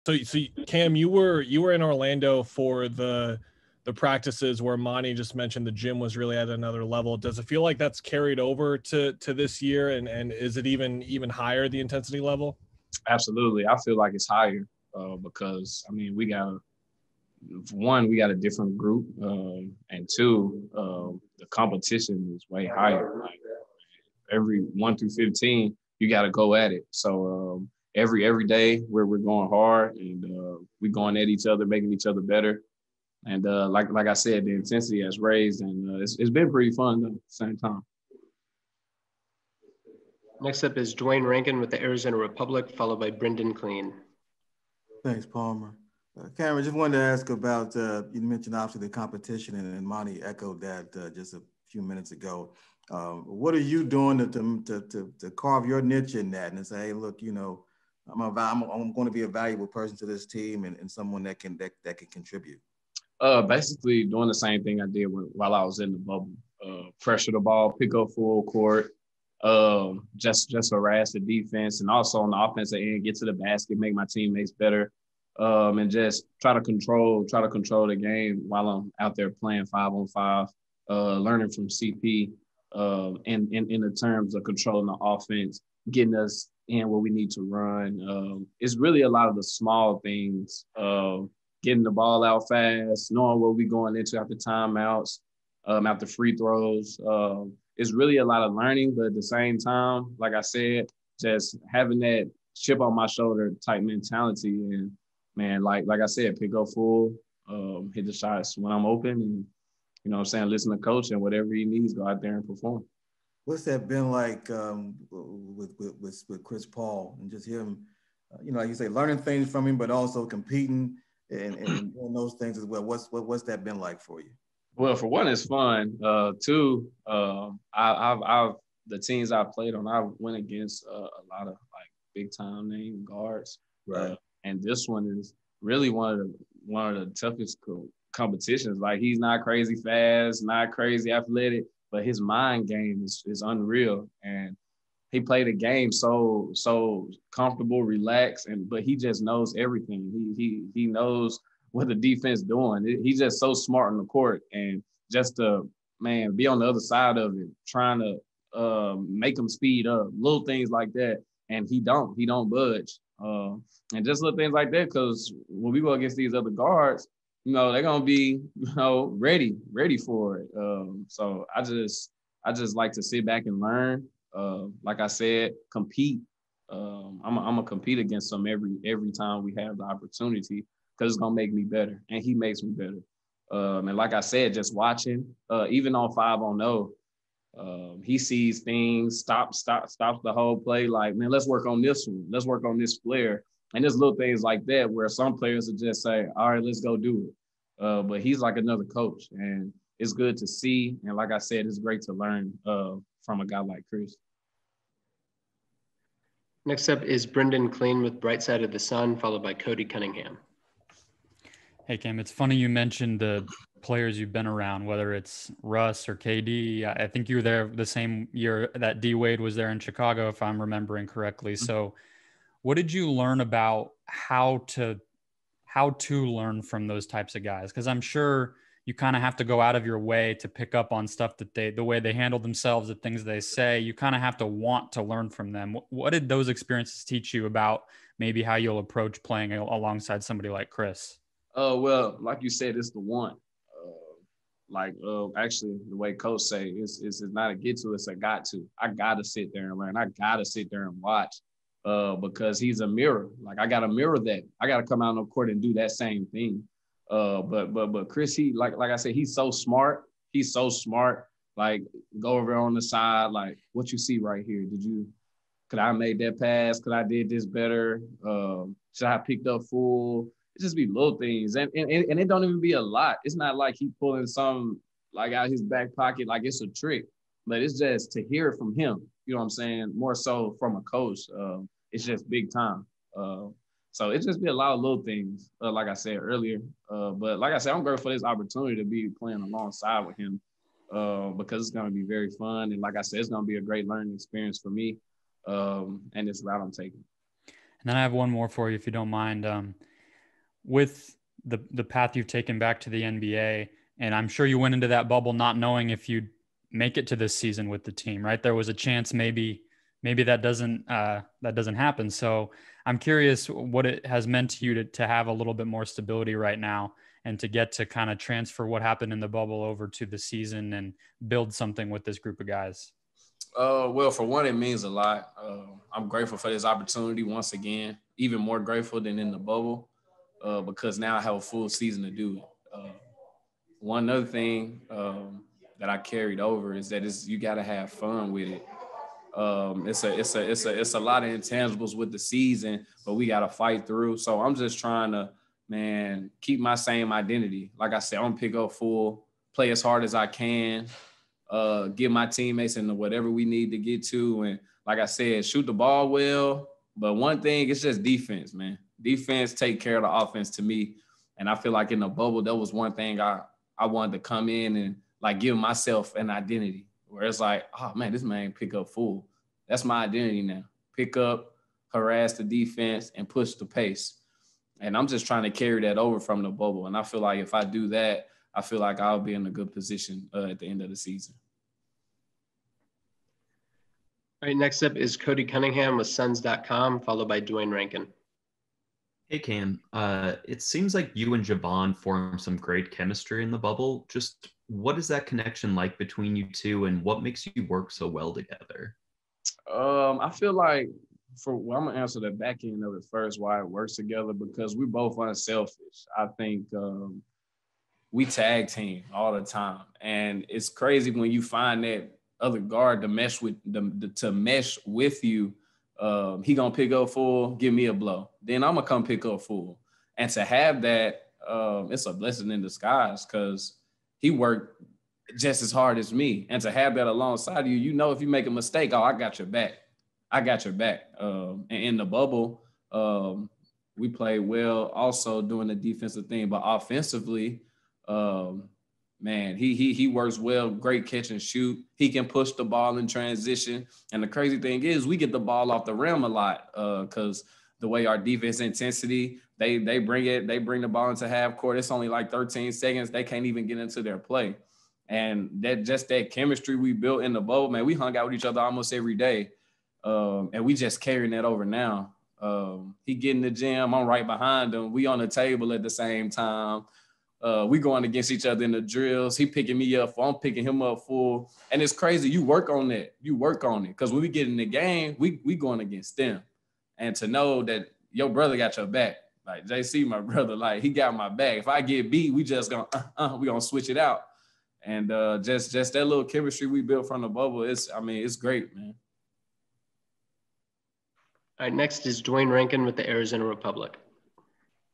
So Cam, you were in Orlando for the practices where Monty just mentioned the gym was really at another level. Does it feel like that's carried over to this year, and is it even higher, the intensity level? Absolutely. I feel like it's higher because, I mean, we got a different group, and two, the competition is way higher. Like every 1 through 15, you got to go at it. So every day we're going hard and we going at each other, making each other better. And like I said, the intensity has raised, and it's been pretty fun though, at the same time. Next up is Dwayne Rankin with the Arizona Republic, followed by Brendan Clean. Thanks, Palmer. Cameron, just wanted to ask about, you mentioned obviously the competition, and Monty echoed that just a few minutes ago. What are you doing to carve your niche in that and say, hey, look, you know, I'm going to be a valuable person to this team and someone that can contribute? Basically doing the same thing I did while I was in the bubble. Pressure the ball, pick up full court, just harass the defense, and also on the offensive end, get to the basket, make my teammates better, and just try to control the game while I'm out there playing 5-on-5, learning from CP, in the terms of controlling the offense, getting us in where we need to run. It's really a lot of the small things. Getting the ball out fast, knowing what we're going into after timeouts, after free throws. It's really a lot of learning, but at the same time, like I said, just having that chip on my shoulder type mentality. And, man, like I said, pick up full, hit the shots when I'm open, and, you know what I'm saying, listen to coach, and whatever he needs, go out there and perform. What's that been like with Chris Paul, and just him, you know, like you say, learning things from him, but also competing and doing those things as well? What's that been like for you? Well, for one, it's fun. Two, I've the teams I've played on, I went against a lot of like big time name guards, right? And this one is really one of the toughest competitions. Like, he's not crazy fast, not crazy athletic, but his mind game is unreal, and he played a game so comfortable, relaxed, but he just knows everything. He knows what the defense doing. He's just so smart on the court, and just to, man, be on the other side of it, trying to make him speed up, little things like that, and he don't budge, and just little things like that. Because when we go against these other guards, you know, they're gonna be, you know, ready for it. So I just like to sit back and learn. Like I said, compete. I'm gonna compete against him every time we have the opportunity, because it's gonna make me better, and he makes me better. And like I said, just watching, even on 5-on-0, he sees things, stops the whole play. Like, man, let's work on this one. Let's work on this flare. And there's little things like that where some players will just say, all right, let's go do it. But he's like another coach, and it's good to see. And like I said, it's great to learn from a guy like Chris. Next up is Brendan Clean with Bright Side of the Sun, followed by Cody Cunningham. Hey, Cam, it's funny you mentioned the players you've been around, whether it's Russ or KD. I think you were there the same year that D Wade was there in Chicago, if I'm remembering correctly. So what did you learn about how to learn from those types of guys? Because I'm sure you kind of have to go out of your way to pick up on stuff that the way they handle themselves, the things they say. You kind of have to want to learn from them. What did those experiences teach you about maybe how you'll approach playing alongside somebody like Chris? Well, like you said, it's the one. Actually, the way Coach say, it's not a get to, it's a got to. I got to sit there and learn. I got to sit there and watch, because he's a mirror. Like, I got to mirror that. I got to come out on the court and do that same thing. But Chris, he like I said, he's so smart. He's so smart. Like, go over on the side, like, what you see right here? Could I have made that pass? Could I did this better? Should I have picked up full? It just be little things, and it don't even be a lot. It's not like he pulling some like out his back pocket like it's a trick, but it's just to hear it from him. You know what I'm saying? More so from a coach. It's just big time. So it just be a lot of little things, like I said earlier. But like I said, I'm grateful for this opportunity to be playing alongside with him, because it's going to be very fun. And like I said, it's going to be a great learning experience for me, and this route I'm taking. And then I have one more for you, if you don't mind. with the path you've taken back to the NBA, and I'm sure you went into that bubble not knowing if you'd make it to this season with the team, right? There was a chance maybe that doesn't happen. So I'm curious what it has meant to you to have a little bit more stability right now and to get to kind of transfer what happened in the bubble over to the season and build something with this group of guys. Well, for one, it means a lot. I'm grateful for this opportunity once again, even more grateful than in the bubble, because now I have a full season to do it. One other thing that I carried over is that you got to have fun with it. It's a lot of intangibles with the season, but we got to fight through. So I'm just trying to, man, keep my same identity. Like I said, I'm gonna pick up full, play as hard as I can, get my teammates into whatever we need to get to. And like I said, shoot the ball well. But one thing, it's just defense, man. Defense take care of the offense to me. And I feel like in the bubble, that was one thing I wanted to come in and like give myself an identity where it's like, oh man, this man pick up full. That's my identity now. Pick up, harass the defense, and push the pace. And I'm just trying to carry that over from the bubble. And I feel like if I do that, I feel like I'll be in a good position at the end of the season. All right, next up is Cody Cunningham with Suns.com, followed by Dwayne Rankin. Hey, Cam. It seems like you and Jevon formed some great chemistry in the bubble. Just what is that connection like between you two, and what makes you work so well together? I feel like I'm going to answer the back end of it first, why it works together, because we're both unselfish. I think we tag team all the time. And it's crazy when you find that other guard to mesh with you. He gonna pick up full, give me a blow. Then I'm gonna come pick up full. And to have that, it's a blessing in disguise because he worked just as hard as me. And to have that alongside you, you know, if you make a mistake, I got your back. I got your back. And in the bubble, we played well also doing the defensive thing, but offensively, man, he works well, great catch and shoot. He can push the ball in transition. And the crazy thing is we get the ball off the rim a lot because the way our defense intensity, they bring the ball into half court. It's only like 13 seconds. They can't even get into their play. And that chemistry we built in the bubble, man, we hung out with each other almost every day. And we just carrying that over now. He get in the gym, I'm right behind him. We on the table at the same time. We going against each other in the drills. He picking me up, I'm picking him up full. And it's crazy. You work on that. Because when we get in the game, we going against them. And to know that your brother got your back. Like JC, my brother, like he got my back. If I get beat, we just we gonna switch it out. And just that little chemistry we built from the bubble, it's great, man. All right, next is Dwayne Rankin with the Arizona Republic.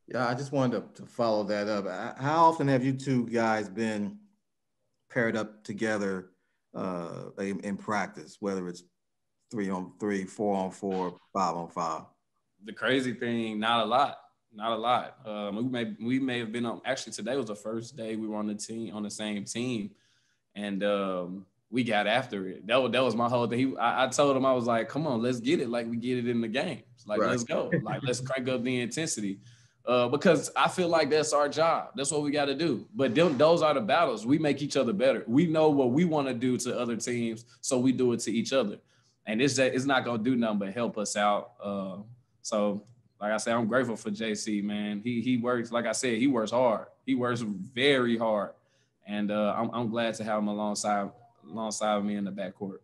Yeah, I just wanted to follow that up. How often have you two guys been paired up together in practice, whether it's 3-on-3, 4-on-4, 5-on-5? The crazy thing, not a lot. We may have been on. Actually, today was the first day we were on the same team, and we got after it. That was my whole thing. I told him, I was like, "Come on, let's get it like we get it in the games. Like Let's go. Like let's crank up the intensity." Because I feel like that's our job. That's what we got to do. But those are the battles. We make each other better. We know what we want to do to other teams, so we do it to each other. And it's not going to do nothing but help us out. So, like I said, I'm grateful for JC, man. He works, like I said, he works hard. He works very hard. And I'm glad to have him alongside me in the backcourt.